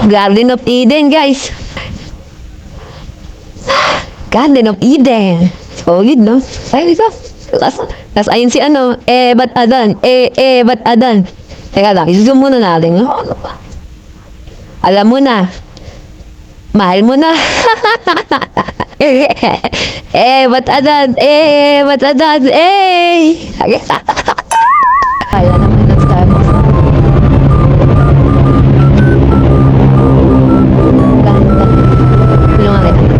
Garden of Eden, guys. Garden of Eden. Solid, no? Ay, ito. Tas ayun si ano, ba't Adan? Ba't Adan? Teka lang, i-zoom muna natin. Ano ba? Alam mo na. Mahal mo na. Ba't Adan? Ba't Adan? Kaya naman ng Starbucks. Ganda. Tulungan kita.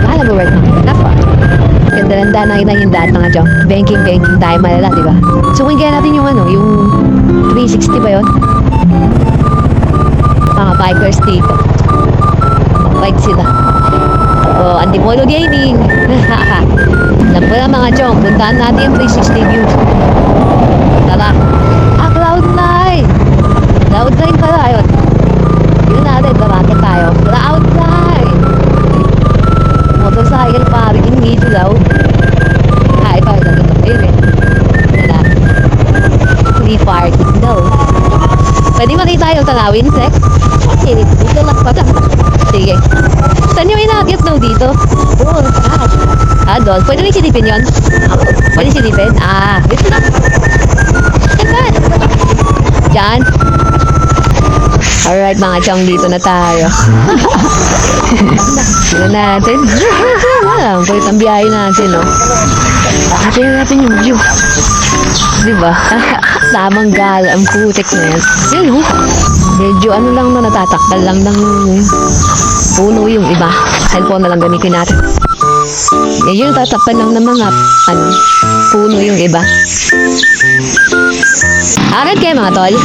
Kala mo work mo. Nafa. Ganda-ganda na yung daan mga junk. Banking tayo malala, di ba? So, kung kaya natin yung ano, yung 360 ba yun? Mga bikers dito. Bike sila. O, Antipolo Gaming. Alam mo na mga junk, puntaan natin yung 360 view. Tara. Cloud9. Cloud9 pala yun. Yun natin, tarakit tayo. Cloud9. Motorcycle parking dito daw. Ito. Ayun eh. Yan na. Free parking daw. Pwede makita yung tanawin, Sex? Sige, dito lang pa. Sige. Saan yung inakyat daw dito? Oh, doon. Pwede rin silipin yun? Pwede silipin? Dito na. Diyan. Alright, mga chong, dito na tayo. Dito natin. Kulit ang biyahe natin, no? Tingnan natin yung view. Diba? Tamang gala, ang putik na yan. Yun, no? Medyo ano lang na natatakal lang ng puno yung iba. Cellphone na lang gamitin natin. Yung tatakpan lang ng mga puno yung iba. Arat kayo mga tol.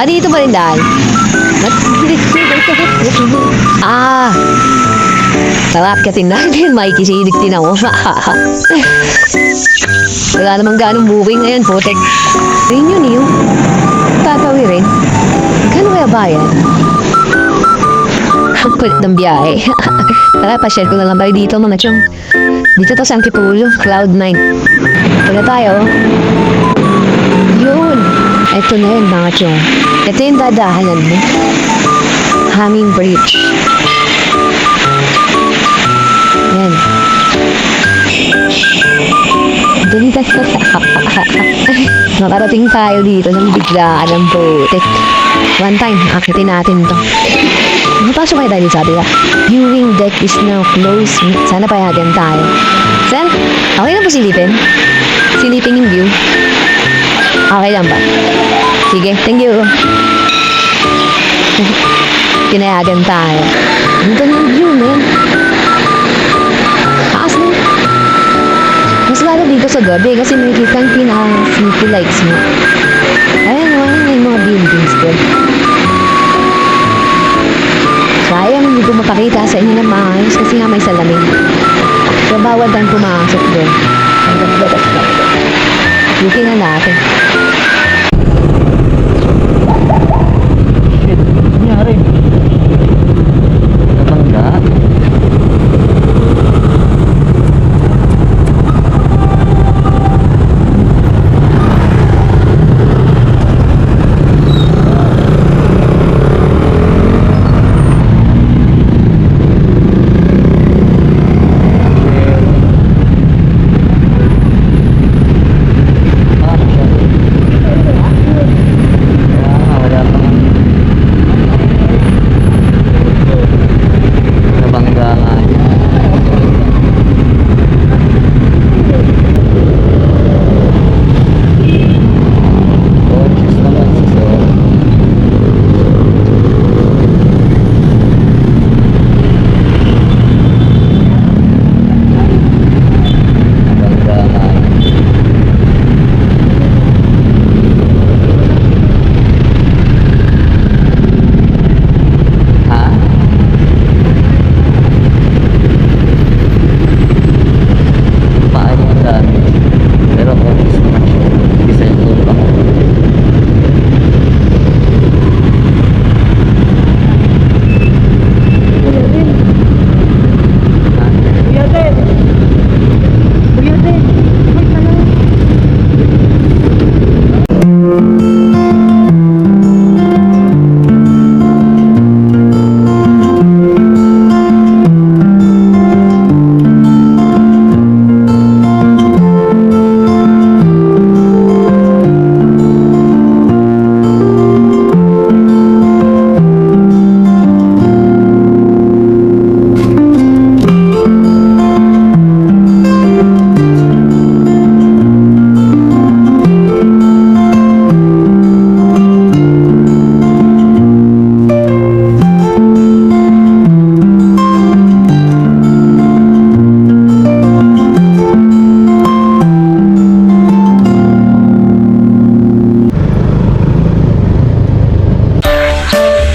Dito pa rin dahil. Sarap ka natin. Makikisilig din ako. Wala namang ganong booking ngayon, putek. Rin yun yung tatawirin. Gano'n kaya bayan? Ang kulit ng biyahe. Tara, pa-share ko na lang tayo dito mga chong. Dito to sa Antipolo, Cloud9. Wala tayo. Yun. Ito na yun mga chong. Ito yung dadahanan mo. Hanging Bridge. Yan. Dali tayo. Nakarating tayo dito ng biglaan ng putik. One time, akitin natin to. Napasok kayo dahil sabi ka, viewing deck is now closed. Sana payagan tayo. Sir, okay lang po silipin? Silipin yung view? Okay lang ba? Sige, thank you. Pinayagan tayo. Ganda ng view, man. Taas na. Mas lalo dito sa gabi kasi may kitang pinaka-sneaky lights mo. Ayan, yung mga buildings ko. Sayang hindi ko mapakita sa inyo ng maayos kasi nga may salamin. So, bawal tayong pumasok doon. Bukin na natin. Nangyari. Natangga.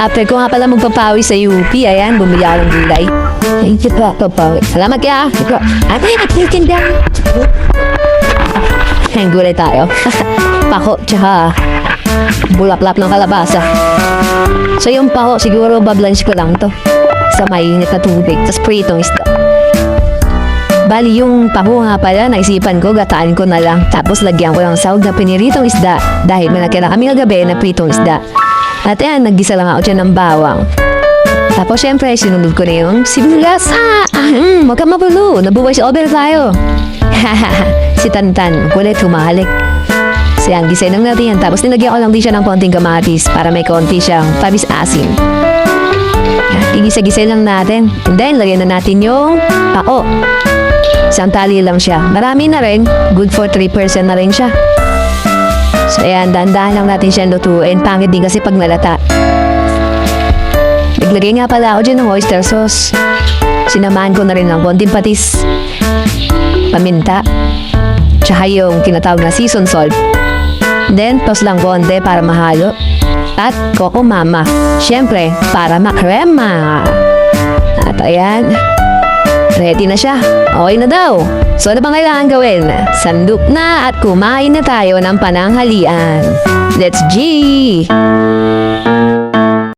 After ko nga pala magpapawi sa UP, ayan, bumili ako ng gulay. Thank you po, papawi. Salamat kaya. Ate, nagtitinda. Ayan, gulay tayo. Pako, tsaka bulaklak ng kalabasa. So yung pako, siguro bablanch ko lang to sa mainit na tubig. Tapos pritong isda. Bali yung pako nga pala, naisipan ko, gataan ko na lang. Tapos lagyan ko ng sahog na piniritong isda dahil may nakita kami kagabi na pritong isda. At yan, naggisa lang ako dyan ng bawang. Tapos syempre, sinunod ko na yung sibuyas. Huwag ka mabulo, nabuhay sa over tayo. Si Tantan, kulit humahalik. So yan, gisay lang natin yan. Tapos nilagyan ko lang din siya ng konting kamatis para may konti siyang tabis asin. Igisa-gisay lang natin. And then, lagyan na natin yung pako. Isang tali lang siya. Marami na rin. Good for 3% na rin siya. So, ayan, dahan-dahan lang natin siya lutuin. Pangit din kasi pag nalata. Naglagay nga pala ako dyan ng oyster sauce. Sinamahan ko na rin ng konting patis, paminta, tsaka yung tinatawag na season salt. Then, tos lang konti para mahalo. At coco mama. Siyempre, para makrema. At ayan, ready na siya. Okay na daw. So ano bang kailangan gawin? Sandok na at kumain na tayo ng pananghalian. Let's G!